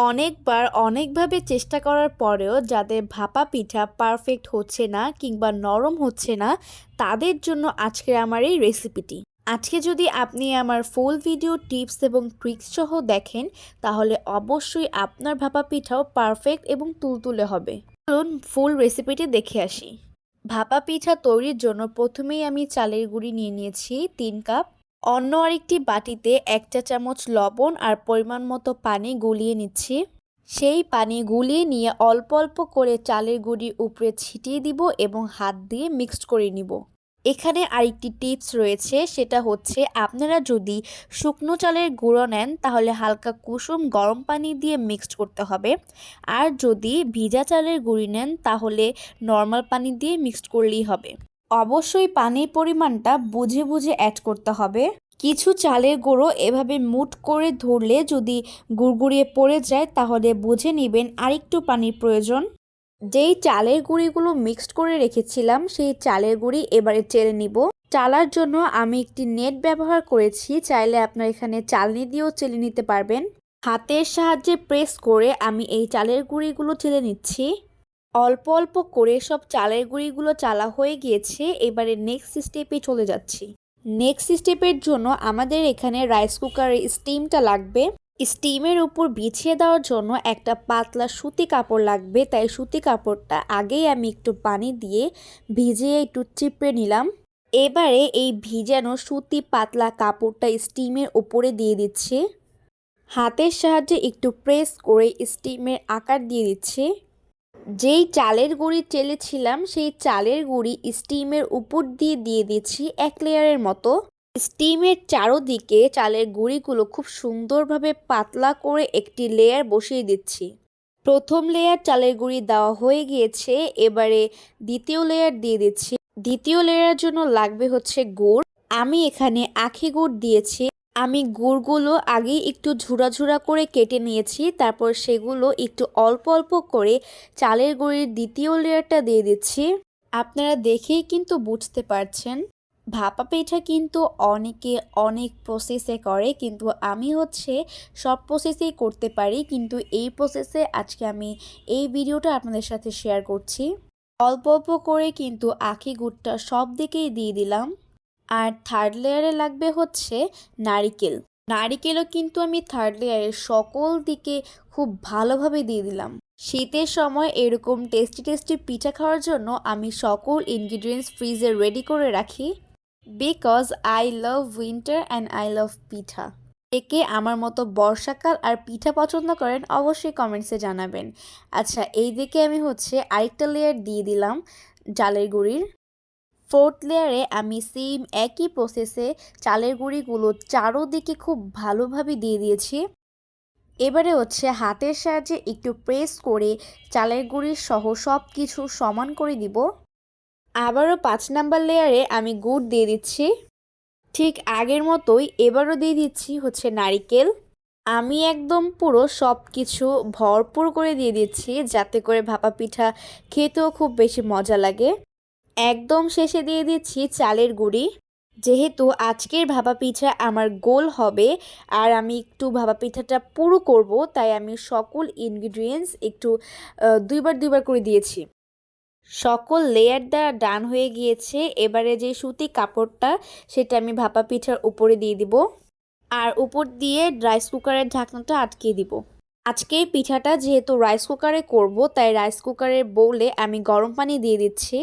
অনেকবার অনেকভাবে চেষ্টা করার পরেও যাদের ভাপা পিঠা পারফেক্ট হচ্ছে না কিংবা নরম হচ্ছে না, তাদের জন্য আজকের আমার এই রেসিপিটি। আজকে যদি আপনি আমার ফুল ভিডিও টিপস এবং ট্রিক্স সহ দেখেন, তাহলে অবশ্যই আপনার ভাপা পিঠাও পারফেক্ট এবং তুলতুলে হবে। চলুন ফুল রেসিপিটি দেখে আসি। ভাপা পিঠা তৈরির জন্য প্রথমেই আমি চালের গুঁড়ি নিয়ে নিয়েছি 3 কাপ। অন্য আরেকটি বাটিতে 1 চা চামচ লবণ আর পরিমাণ মতো পানি গুলিয়ে নিচ্ছি। সেই পানি গুলিয়ে নিয়ে অল্প অল্প করে চালের গুঁড়ি উপরে ছিটিয়ে দিব এবং হাত দিয়ে মিক্সড করে নিব। এখানে আরেকটি টিপস রয়েছে, সেটা হচ্ছে আপনারা যদি শুকনো চালের গুঁড়ো নেন তাহলে হালকা কুসুম গরম পানি দিয়ে মিক্সড করতে হবে, আর যদি ভিজা চালের গুঁড়ি নেন তাহলে নর্মাল পানি দিয়ে মিক্সড করলেই হবে। অবশ্যই পানির পরিমাণটা বুঝে বুঝে অ্যাড করতে হবে। কিছু চালের গুঁড়ো এভাবে মুঠ করে ধরলে যদি গুড়গুড়িয়ে পড়ে যায় তাহলে বুঝে নেবেন আরেকটু পানির প্রয়োজন। যেই চালের গুঁড়িগুলো মিক্সড করে রেখেছিলাম সেই চালের গুঁড়ি এবারে চেলে নিব। চালার জন্য আমি একটি নেট ব্যবহার করেছি, চাইলে আপনার এখানে চালনি দিয়েও চেলে নিতে পারবেন। হাতের সাহায্যে প্রেস করে আমি এই চালের গুঁড়িগুলো চেলে নিচ্ছি। অল্প অল্প করে সব চালের গুঁড়িগুলো চালা হয়ে গিয়েছে, এবারে নেক্সট স্টেপে চলে যাচ্ছি। নেক্সট স্টেপের জন্য আমাদের এখানে রাইস কুকারের স্টিমটা লাগবে। স্টিমের উপর বিছিয়ে দেওয়ার জন্য একটা পাতলা সুতি কাপড় লাগবে, তাই সুতি কাপড়টা আগেই আমি একটু পানি দিয়ে ভিজিয়ে একটু চিপড়ে নিলাম। এবারে এই ভিজানো সুতি পাতলা কাপড়টা স্টিমের উপরে দিয়ে দিচ্ছি। হাতের সাহায্যে একটু প্রেস করে স্টিমের আকার দিয়ে দিচ্ছি। যেই চালের গুঁড়ি চেলেছিলাম সেই চালের গুঁড়ি স্টিমের উপর দিয়ে দিয়ে দিচ্ছি 1 লেয়ারের মতো। স্টিমের চারোদিকে চালের গুঁড়িগুলো খুব সুন্দরভাবে পাতলা করে একটি লেয়ার বসিয়ে দিচ্ছি। প্রথম লেয়ার চালের গুঁড়ি দেওয়া হয়ে গিয়েছে, এবারে দ্বিতীয় লেয়ার দিয়ে দিচ্ছি। দ্বিতীয় লেয়ারের জন্য লাগবে হচ্ছে গুড়। আমি এখানে আখি গুড় দিয়েছি। আমি গুড়গুলো আগেই একটু ঝুরা ঝুরা করে কেটে নিয়েছি, তারপর সেগুলো একটু অল্প অল্প করে চালের গুঁড়ির দ্বিতীয় লেয়ারটা দিয়ে দিচ্ছি। আপনারা দেখেই কিন্তু বুঝতে পারছেন ভাপা পিঠা কিন্তু অনেকে অনেক প্রসেসে করে, কিন্তু আমি হচ্ছে সব প্রসেসেই করতে পারি, কিন্তু এই প্রসেসে আজকে আমি এই ভিডিওটা আপনাদের সাথে শেয়ার করছি। অল্প অল্প করে কিন্তু আখি গুড়টা সব দিকেই দিয়ে দিলাম। আর থার্ড লেয়ারে লাগবে হচ্ছে নারিকেল। নারিকেলও কিন্তু আমি থার্ড লেয়ারের সকল দিকে খুব ভালোভাবে দিয়ে দিলাম। শীতের সময় এরকম টেস্টি টেস্টি পিঠা খাওয়ার জন্য আমি সকল ইনগ্রিডিয়েন্টস ফ্রিজে রেডি করে রাখি, because I love winter and I love pitha. একে আমার মতো বর্ষাকাল আর পিঠা পছন্দ করেন অবশ্যই কমেন্টসে জানাবেন। আচ্ছা, এই দিকে আমি হচ্ছে আরেকটা লেয়ার দিয়ে দিলাম চালের গুঁড়ির। ফোর্থ লেয়ারে আমি সেম একই প্রসেসে চালের গুঁড়িগুলো চারোদিকে খুব ভালোভাবে দিয়ে দিয়েছি। এবারে হচ্ছে হাতের সাহায্যে একটু প্রেস করে চালের গুঁড়ি সহ সব কিছু সমান করে দিব। আবারও 5 নাম্বার লেয়ারে আমি গুড় দিয়ে দিচ্ছি। ঠিক আগের মতোই এবারও দিয়ে দিচ্ছি হচ্ছে নারিকেল। আমি একদম পুরো সব কিছু ভরপুর করে দিয়ে দিচ্ছি, যাতে করে ভাপা পিঠা খেতেও খুব বেশি মজা লাগে। একদম শেষে দিয়ে দিচ্ছি চালের গুঁড়ি। যেহেতু আজকের ভাপা পিঠা আমার গোল হবে আর আমি একটু ভাপা পিঠাটা পুরো করব, তাই আমি সকল ইনগ্রিডিয়েন্টস একটু দুইবার দুইবার করে দিয়েছি। সকল লেয়ার দেওয়া ডান হয়ে গিয়েছে। এবারে যে সুতি কাপড়টা সেটা আমি ভাপা পিঠার উপরে দিয়ে দিব, আর উপর দিয়ে রাইস কুকারের ঢাকনাটা আটকে দিব। আজকের পিঠাটা যেহেতু রাইস কুকারে করব, তাই রাইস কুকারের বোলে আমি গরম পানি দিয়ে দিচ্ছি।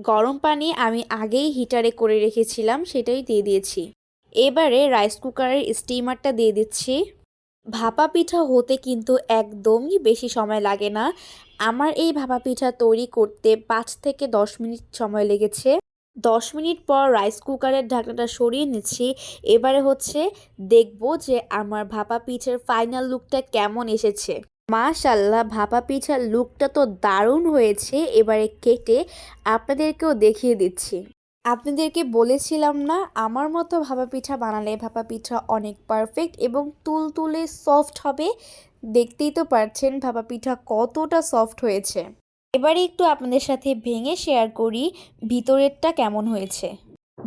গরম পানি আমি আগেই হিটারে করে রেখেছিলাম, সেটাই দিয়ে দিয়েছি। এবারে রাইস কুকারের স্টিমারটা দিয়ে দিচ্ছি। ভাপা পিঠা হতে কিন্তু একদমই বেশি সময় লাগে না। আমার এই ভাপা পিঠা তৈরি করতে 5 থেকে 10 মিনিট সময় লেগেছে। 10 মিনিট পর রাইস কুকারের ঢাকনাটা সরিয়ে নিচ্ছি। এবারে হচ্ছে দেখব যে আমার ভাপা পিঠার ফাইনাল লুকটা কেমন এসেছে। মাশাআল্লাহ, ভাপা পিঠার লুকটা তো দারুণ হয়েছে। এবারে কেটে আপনাদেরকেও দেখিয়ে দিচ্ছি। আপনাদেরকে বলেছিলাম না, আমার মতো ভাপা পিঠা বানালে ভাপা পিঠা অনেক পারফেক্ট এবং তুলতুলে সফট হবে। দেখতেই তো পারছেন ভাপা পিঠা কতটা সফট হয়েছে। এবারে একটু আপনাদের সাথে ভেঙে শেয়ার করি ভিতরেরটা কেমন হয়েছে।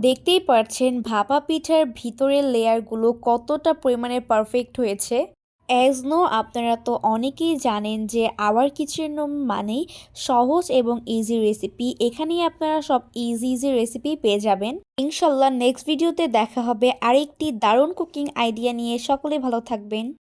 দেখতেই পারছেন ভাপা পিঠার ভিতরের লেয়ারগুলো কতটা পরিমাণে পারফেক্ট হয়েছে। অ্যাজ নো আপনারা তো অনেকেই জানেন যে আওয়ার কিচেন রুম মানেই সহজ এবং ইজি রেসিপি। এখানেই আপনারা সব ইজি ইজি রেসিপি পেয়ে যাবেন। ইনশাল্লাহ নেক্সট ভিডিওতে দেখা হবে আরেকটি দারুণ কুকিং আইডিয়া নিয়ে। সকলে ভালো থাকবেন।